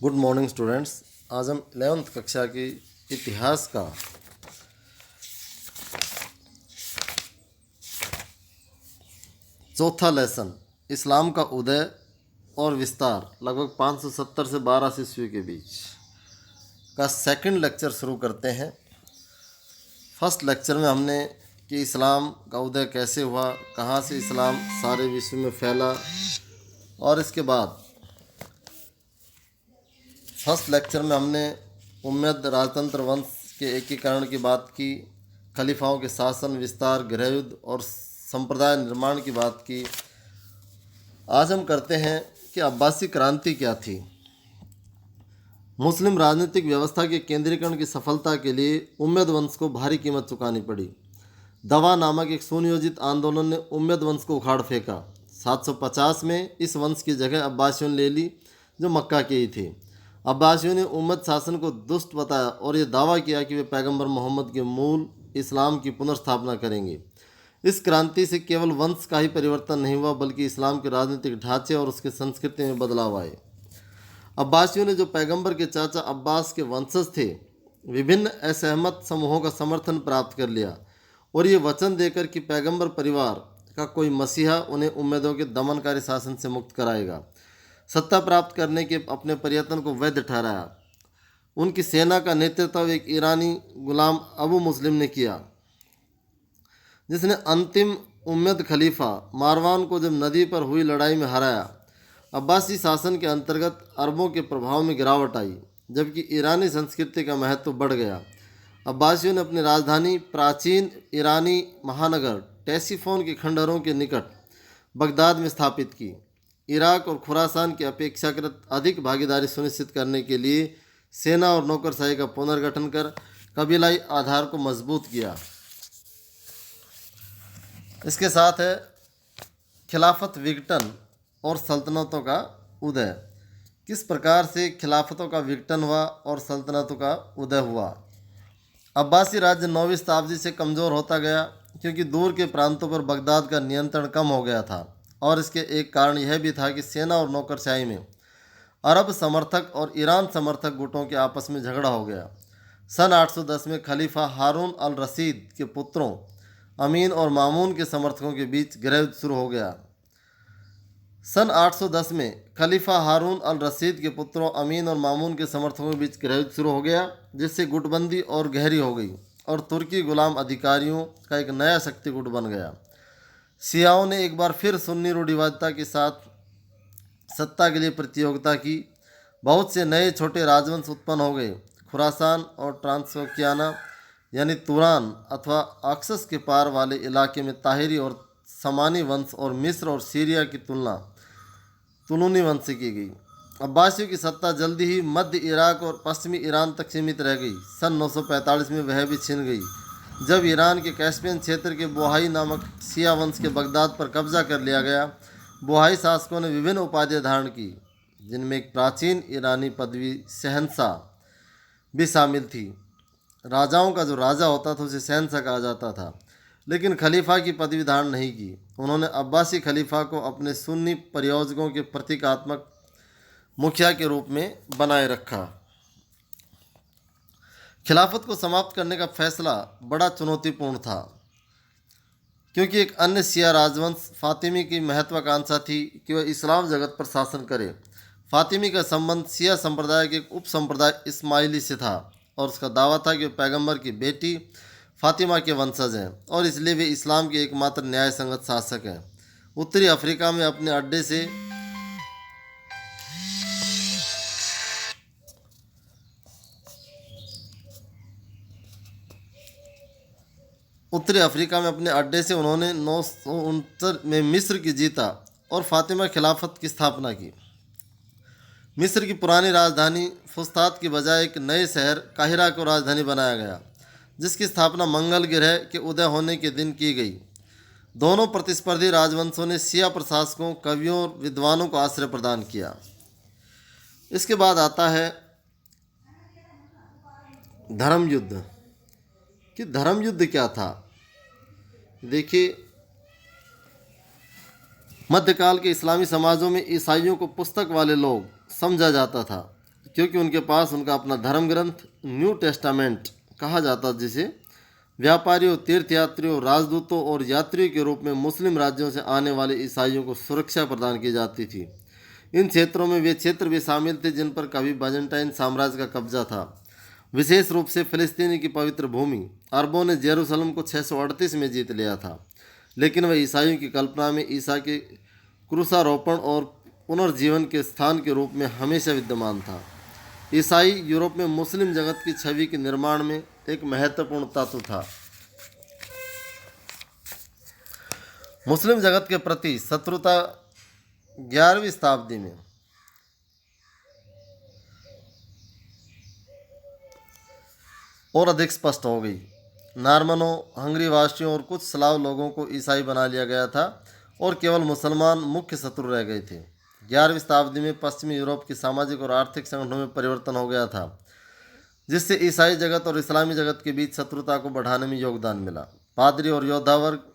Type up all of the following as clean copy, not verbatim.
Good morning students. आज हम 11th कक्षा की इतिहास का चौथा लेसन इस्लाम का उदय और विस्तार लगभग 570 से 1200 ईस्वी के बीच का सेकंड लेक्चर शुरू करते हैं। फर्स्ट लेक्चर में हमने कि इस्लाम का उदय कैसे हुआ, कहाँ से इस्लाम सारे विश्व में फैला, और इसके बाद फर्स्ट लेक्चर में हमने उम्मद राजतंत्र वंश के एकीकरण की बात की, खलीफाओं के शासन विस्तार, गृहयुद्ध और संप्रदाय निर्माण की बात की। आज हम करते हैं कि अब्बासी क्रांति क्या थी। मुस्लिम राजनीतिक व्यवस्था के केंद्रीकरण की सफलता के लिए उम्मद वंश को भारी कीमत चुकानी पड़ी। दवा नामक एक सुनियोजित आंदोलन ने उम्मद वंश को उखाड़ फेंका। 750 में इस वंश की जगह अब्बासियों ने ले ली, जो मक्का के ही थे। अब्बासियों ने उम्मद शासन को दुष्ट बताया और ये दावा किया कि वे पैगंबर मोहम्मद के मूल इस्लाम की पुनर्स्थापना करेंगे। इस क्रांति से केवल वंश का ही परिवर्तन नहीं हुआ, बल्कि इस्लाम के राजनीतिक ढांचे और उसके संस्कृति में बदलाव आए। अब्बासियों ने, जो पैगंबर के चाचा अब्बास के वंशज थे, विभिन्न असहमत समूहों का समर्थन प्राप्त कर लिया और ये वचन देकर कि पैगंबर परिवार का कोई मसीहा उन्हें उम्मदों के दमनकारी शासन से मुक्त कराएगा, सत्ता प्राप्त करने के अपने प्रयत्न को वैध ठहराया। उनकी सेना का नेतृत्व एक ईरानी गुलाम अबू मुस्लिम ने किया, जिसने अंतिम उम्मद खलीफा मारवान को जब नदी पर हुई लड़ाई में हराया। अब्बासी शासन के अंतर्गत अरबों के प्रभाव में गिरावट आई, जबकि ईरानी संस्कृति का महत्व बढ़ गया। अब्बासियों ने अपनी राजधानी प्राचीन ईरानी महानगर टेसिफोन के खंडहरों के निकट बगदाद में स्थापित की। इराक और खुरासान की अपेक्षाकृत अधिक भागीदारी सुनिश्चित करने के लिए सेना और नौकरशाही का पुनर्गठन कर कबीलाई आधार को मजबूत किया। इसके साथ है खिलाफत विघटन और सल्तनतों का उदय। किस प्रकार से खिलाफतों का विघटन हुआ और सल्तनतों का उदय हुआ। अब्बासी राज्य 9वीं शताब्दी से कमज़ोर होता गया, क्योंकि दूर के प्रांतों पर बगदाद का नियंत्रण कम हो गया था, और इसके एक कारण यह भी था कि सेना और नौकरशाही में अरब समर्थक और ईरान समर्थक गुटों के आपस में झगड़ा हो गया। सन 810 में खलीफा हारून अल रशीद के पुत्रों अमीन और मामून के समर्थकों के बीच गृहयुद्ध शुरू हो गया। सन 810 में खलीफा हारून अल रशीद के पुत्रों अमीन और मामून के समर्थकों के बीच गृहयुद्ध शुरू हो गया, जिससे गुटबंदी और गहरी हो गई और तुर्की गुलाम अधिकारियों का एक नया शक्ति गुट बन गया। शियाओं ने एक बार फिर सुन्नी रूढ़िवादिता के साथ सत्ता के लिए प्रतियोगिता की। बहुत से नए छोटे राजवंश उत्पन्न हो गए। खुरासान और ट्रांसोकियाना यानी तुरान अथवा अक्सस के पार वाले इलाके में ताहिरी और समानी वंश और मिस्र और सीरिया की तुलना तुलूनी वंश से की गई। अब्बासियों की सत्ता जल्दी ही मध्य इराक और पश्चिमी ईरान तक सीमित रह गई। सन 945 में वह भी छिन गई, जब ईरान के कैस्पियन क्षेत्र के बोहाई नामक शिया वंश के बगदाद पर कब्जा कर लिया गया। बोहाई शासकों ने विभिन्न उपाधियां धारण की, जिनमें एक प्राचीन ईरानी पदवी शहंशाह भी शामिल थी। राजाओं का जो राजा होता था उसे शहंशाह कहा जाता था, लेकिन खलीफा की पदवी धारण नहीं की। उन्होंने अब्बासी खलीफा को अपने सुन्नी प्रयोजकों के प्रतीकात्मक मुखिया के रूप में बनाए रखा। खिलाफत को समाप्त करने का फैसला बड़ा चुनौतीपूर्ण था, क्योंकि एक अन्य शिया राजवंश फातिमी की महत्वाकांक्षा थी कि वह इस्लाम जगत पर शासन करे। फातिमी का संबंध शिया संप्रदाय के एक उप संप्रदाय इस्माइली से था, और उसका दावा था कि वह पैगंबर की बेटी फातिमा के वंशज हैं और इसलिए वे इस्लाम के एकमात्र न्याय संगत शासक हैं। उत्तरी अफ्रीका में अपने अड्डे से उन्होंने 969 में मिस्र की जीता और फातिमा खिलाफत की स्थापना की। मिस्र की पुरानी राजधानी फुस्तात की बजाय एक नए शहर काहिरा को राजधानी बनाया गया, जिसकी स्थापना मंगल ग्रह के उदय होने के दिन की गई। दोनों प्रतिस्पर्धी राजवंशों ने शिया प्रशासकों, कवियों और विद्वानों को आश्रय प्रदान किया। इसके बाद आता है धर्म युद्ध। कि धर्म युद्ध क्या था। देखिए, मध्यकाल के इस्लामी समाजों में ईसाइयों को पुस्तक वाले लोग समझा जाता था, क्योंकि उनके पास उनका अपना धर्म ग्रंथ न्यू टेस्टामेंट कहा जाता, जिसे व्यापारियों, तीर्थयात्रियों, राजदूतों और यात्रियों के रूप में मुस्लिम राज्यों से आने वाले ईसाइयों को सुरक्षा प्रदान की जाती थी। इन क्षेत्रों में वे क्षेत्र भी शामिल थे जिन पर कभी बाइजेंटाइन साम्राज्य का कब्जा था, विशेष रूप से फिलिस्तीनी की पवित्र भूमि। अरबों ने जेरूसलम को 638 में जीत लिया था, लेकिन वह ईसाइयों की कल्पना में ईसा के क्रूसारोपण और पुनर्जीवन के स्थान के रूप में हमेशा विद्यमान था। ईसाई यूरोप में मुस्लिम जगत की छवि के निर्माण में एक महत्वपूर्ण तत्व था। मुस्लिम जगत के प्रति शत्रुता 11वीं शताब्दी में और अधिक स्पष्ट हो गई। नार्मनों, हंगरी वासियों और कुछ स्लाव लोगों को ईसाई बना लिया गया था और केवल मुसलमान मुख्य शत्रु रह गए थे। 11वीं शताब्दी में पश्चिमी यूरोप की सामाजिक और आर्थिक संगठनों में परिवर्तन हो गया था, जिससे ईसाई जगत और इस्लामी जगत के बीच शत्रुता को बढ़ाने में योगदान मिला। पादरी और योद्धा वर्ग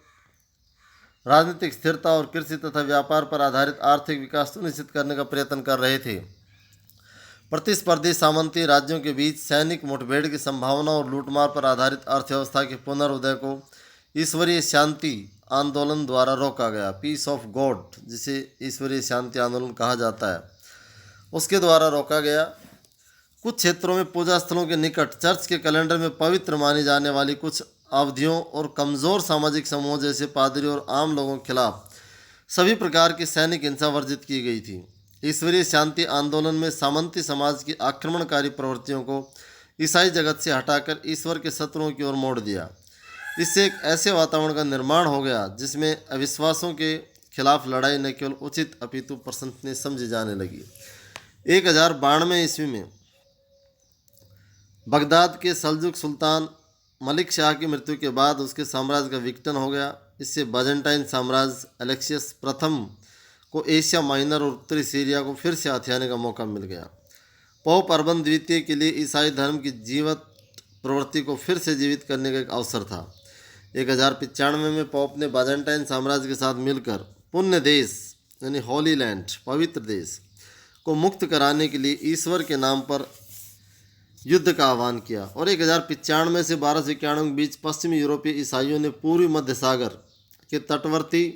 राजनीतिक स्थिरता और कृषि तथा व्यापार पर आधारित आर्थिक विकास सुनिश्चित करने का प्रयत्न कर रहे थे। प्रतिस्पर्धी सामंती राज्यों के बीच सैनिक मुठभेड़ की संभावना और लूटमार पर आधारित अर्थव्यवस्था के पुनरुदय को ईश्वरीय शांति आंदोलन द्वारा रोका गया। पीस ऑफ गॉड, जिसे ईश्वरीय शांति आंदोलन कहा जाता है, उसके द्वारा रोका गया। कुछ क्षेत्रों में पूजा स्थलों के निकट चर्च के कैलेंडर में पवित्र मानी जाने वाली कुछ अवधियों और कमज़ोर सामाजिक समूह जैसे पादरी और आम लोगों के खिलाफ सभी प्रकार की सैनिक हिंसा वर्जित की गई थी। ईश्वरीय शांति आंदोलन में सामंती समाज की आक्रमणकारी प्रवृत्तियों को ईसाई जगत से हटाकर ईश्वर के शत्रुओं की ओर मोड़ दिया। इससे एक ऐसे वातावरण का निर्माण हो गया जिसमें अविश्वासों के खिलाफ लड़ाई न केवल उचित अपितु प्रशंसनीय समझी जाने लगी। 1092 ईस्वी में बगदाद के सल्जुक सुल्तान मलिक शाह की मृत्यु के बाद उसके साम्राज्य का विघटन हो गया। इससे बाइजेंटाइन साम्राज्य एलेक्सियस प्रथम को एशिया माइनर और उत्तरी सीरिया को फिर से हथियाने का मौका मिल गया। पोप अर्बन द्वितीय के लिए ईसाई धर्म की जीवित प्रवृत्ति को फिर से जीवित करने का एक अवसर था। 1095 में पोप ने बाइजेंटाइन साम्राज्य के साथ मिलकर पुण्य देश यानी होली लैंड, पवित्र देश को मुक्त कराने के लिए ईश्वर के नाम पर युद्ध का आह्वान किया और 1095 से 1291 के बीच पश्चिमी यूरोपीय ईसाइयों ने पूर्वी मध्य सागर के तटवर्ती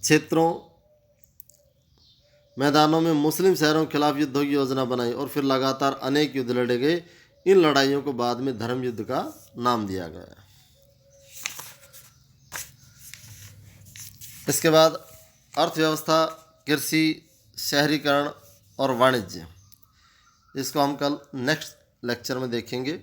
क्षेत्रों, मैदानों में मुस्लिम शहरों के खिलाफ युद्धों की योजना बनाई और फिर लगातार अनेक युद्ध लड़े गए। इन लड़ाइयों को बाद में धर्म युद्ध का नाम दिया गया। इसके बाद अर्थव्यवस्था, कृषि, शहरीकरण और वाणिज्य, इसको हम कल नेक्स्ट लेक्चर में देखेंगे।